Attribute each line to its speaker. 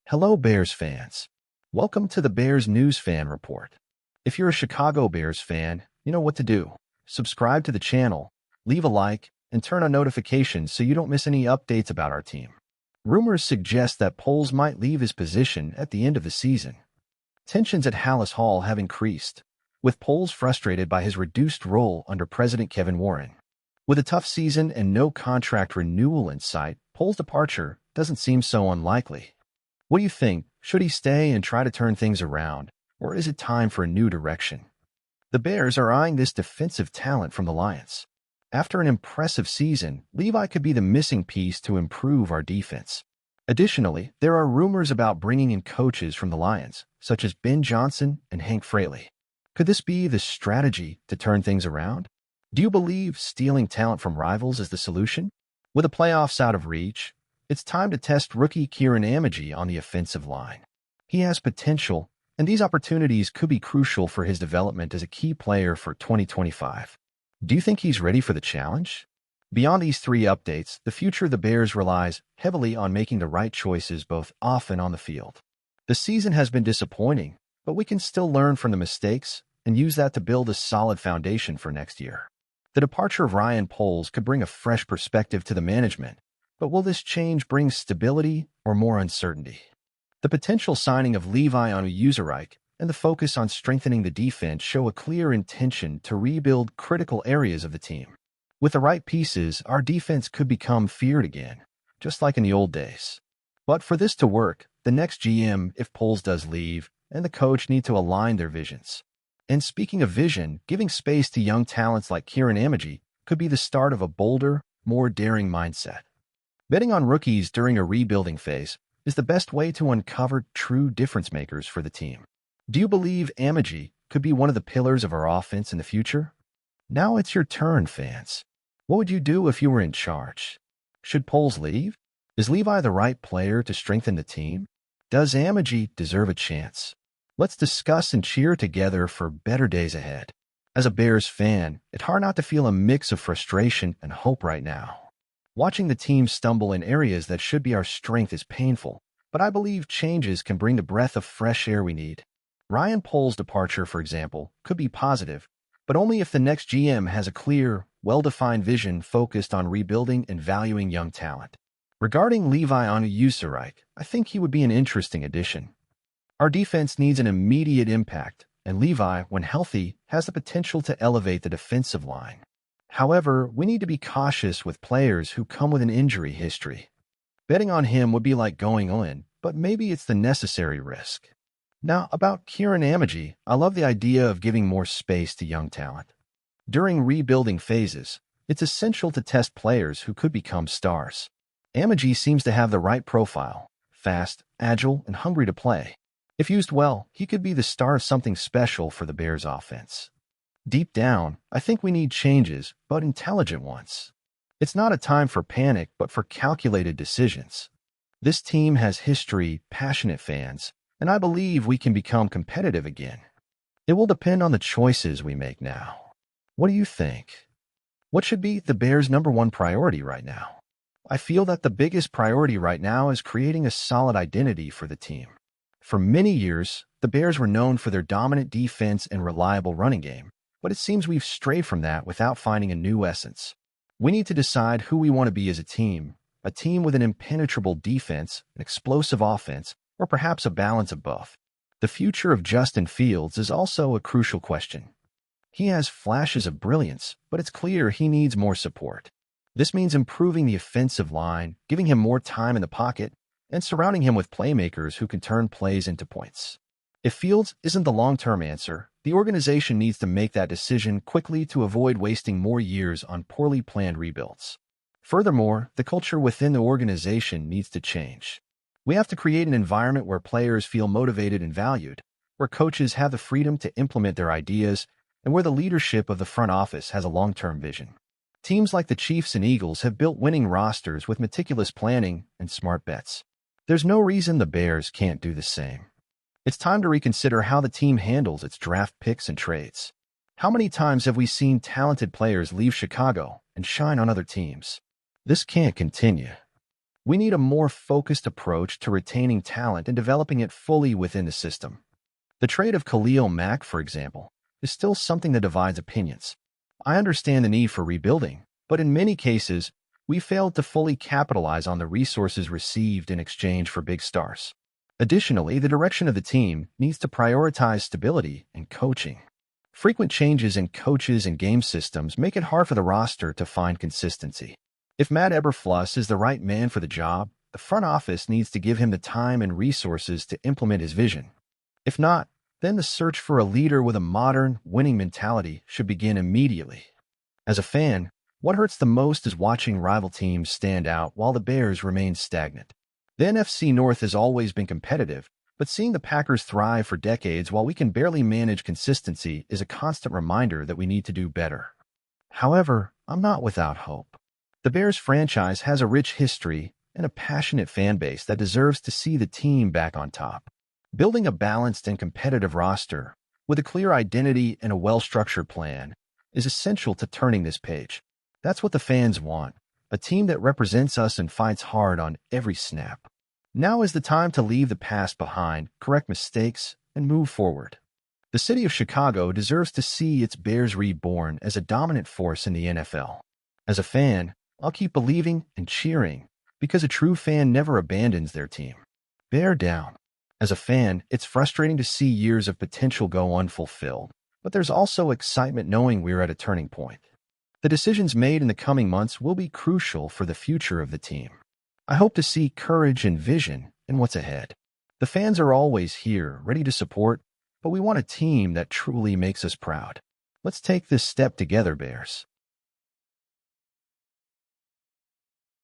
Speaker 1: Hello, Bears fans. Welcome to the Bears News Fan Report. If you're a Chicago Bears fan, you know what to do. Subscribe to the channel, leave a like, and turn on notifications so you don't miss any updates about our team. Rumors suggest that Poles might leave his position at the end of the season. Tensions at Halas Hall have increased, with Poles frustrated by his reduced role under President Kevin Warren. With a tough season and no contract renewal in sight, Poles' departure doesn't seem so unlikely. What do you think? Should he stay and try to turn things around, or is it time for a new direction? The Bears are eyeing this defensive talent from the Lions. After an impressive season, Levi could be the missing piece to improve our defense. Additionally, there are rumors about bringing in coaches from the Lions, such as Ben Johnson and Hank Fraley. Could this be the strategy to turn things around? Do you believe stealing talent from rivals is the solution? With the playoffs out of reach, it's time to test rookie Kieran Ameji on the offensive line. He has potential, and these opportunities could be crucial for his development as a key player for 2025. Do you think he's ready for the challenge? Beyond these three updates, the future of the Bears relies heavily on making the right choices both off and on the field. The season has been disappointing, but we can still learn from the mistakes and use that to build a solid foundation for next year. The departure of Ryan Poles could bring a fresh perspective to the management, but will this change bring stability or more uncertainty? The potential signing of Levi Onwuzurike and the focus on strengthening the defense show a clear intention to rebuild critical areas of the team. With the right pieces, our defense could become feared again, just like in the old days. But for this to work, the next GM, if Poles does leave, and the coach need to align their visions. And speaking of vision, giving space to young talents like Kieran Ameji could be the start of a bolder, more daring mindset. Betting on rookies during a rebuilding phase is the best way to uncover true difference makers for the team. Do you believe Ameji could be one of the pillars of our offense in the future? Now it's your turn, fans. What would you do if you were in charge? Should Poles leave? Is Levi the right player to strengthen the team? Does Ameji deserve a chance? Let's discuss and cheer together for better days ahead. As a Bears fan, it's hard not to feel a mix of frustration and hope right now. Watching the team stumble in areas that should be our strength is painful, but I believe changes can bring the breath of fresh air we need. Ryan Poles' departure, for example, could be positive, but only if the next GM has a clear, well-defined vision focused on rebuilding and valuing young talent. Regarding Levi Onwuzurike, I think he would be an interesting addition. Our defense needs an immediate impact, and Levi, when healthy, has the potential to elevate the defensive line. However, we need to be cautious with players who come with an injury history. Betting on him would be like going all in, but maybe it's the necessary risk. Now, about Kieran Ameji, I love the idea of giving more space to young talent. During rebuilding phases, it's essential to test players who could become stars. Ameji seems to have the right profile, fast, agile, and hungry to play. If used well, he could be the star of something special for the Bears offense. Deep down, I think we need changes, but intelligent ones. It's not a time for panic, but for calculated decisions. This team has history, passionate fans, and I believe we can become competitive again. It will depend on the choices we make now. What do you think? What should be the Bears' #1 priority right now? I feel that the biggest priority right now is creating a solid identity for the team. For many years, the Bears were known for their dominant defense and reliable running game, but it seems we've strayed from that without finding a new essence. We need to decide who we want to be as a team with an impenetrable defense, an explosive offense, or perhaps a balance of both. The future of Justin Fields is also a crucial question. He has flashes of brilliance, but it's clear he needs more support. This means improving the offensive line, giving him more time in the pocket, and surrounding him with playmakers who can turn plays into points. If Fields isn't the long-term answer, the organization needs to make that decision quickly to avoid wasting more years on poorly planned rebuilds. Furthermore, the culture within the organization needs to change. We have to create an environment where players feel motivated and valued, where coaches have the freedom to implement their ideas, and where the leadership of the front office has a long-term vision. Teams like the Chiefs and Eagles have built winning rosters with meticulous planning and smart bets. There's no reason the Bears can't do the same. It's time to reconsider how the team handles its draft picks and trades. How many times have we seen talented players leave Chicago and shine on other teams? This can't continue. We need a more focused approach to retaining talent and developing it fully within the system. The trade of Khalil Mack, for example, is still something that divides opinions. I understand the need for rebuilding, but in many cases, we failed to fully capitalize on the resources received in exchange for big stars. Additionally, the direction of the team needs to prioritize stability and coaching. Frequent changes in coaches and game systems make it hard for the roster to find consistency. If Matt Eberflus is the right man for the job, the front office needs to give him the time and resources to implement his vision. If not, then the search for a leader with a modern, winning mentality should begin immediately. As a fan, what hurts the most is watching rival teams stand out while the Bears remain stagnant. The NFC North has always been competitive, but seeing the Packers thrive for decades while we can barely manage consistency is a constant reminder that we need to do better. However, I'm not without hope. The Bears franchise has a rich history and a passionate fan base that deserves to see the team back on top. Building a balanced and competitive roster with a clear identity and a well-structured plan is essential to turning this page. That's what the fans want, a team that represents us and fights hard on every snap. Now is the time to leave the past behind, correct mistakes, and move forward. The city of Chicago deserves to see its Bears reborn as a dominant force in the NFL. As a fan, I'll keep believing and cheering because a true fan never abandons their team. Bear down. As a fan, it's frustrating to see years of potential go unfulfilled, but there's also excitement knowing we're at a turning point. The decisions made in the coming months will be crucial for the future of the team. I hope to see courage and vision in what's ahead. The fans are always here, ready to support, but we want a team that truly makes us proud. Let's take this step together, Bears.